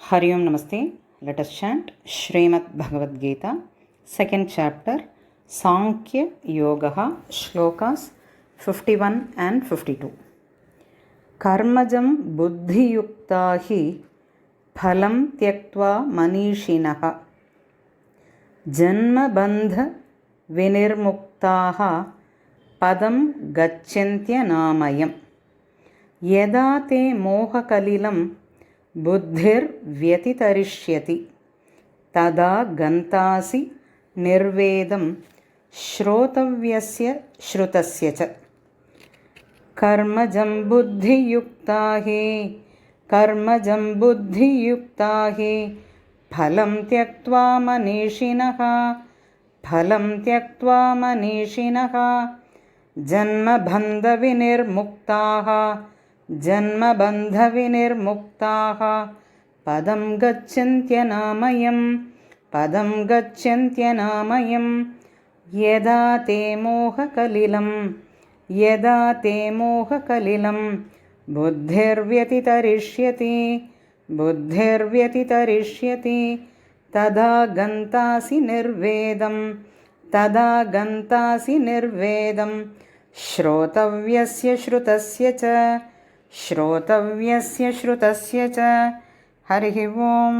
Hari Om Namaste. Let us chant Srimad Bhagavad Gita, second chapter, Sankhya Yogaha, Shlokas 51 and 52. Karmajam buddhi yukta hi phalam tyaktva manishinaha janma bandha vinirmuktaha padam gacchantya namayam yada te moha kalilam बुद्धिर्व्यतितरिष्यति तदा गन्तासि निर्वेदं श्रोतव्यस्य श्रुतस्य च कर्मजं बुद्धियुक्ता हि फलं त्यक्त्वा मनीषिणः जन्मबन्धविनिर्मुक्ताः पदं गच्छन्त्यनामयम् यदा ते मोहकलिलं बुद्धिर्व्यतितरिष्यति तदा गन्तासि निर्वेदं श्रोतव्यस्य श्रुतस्य च हरिः ओम्।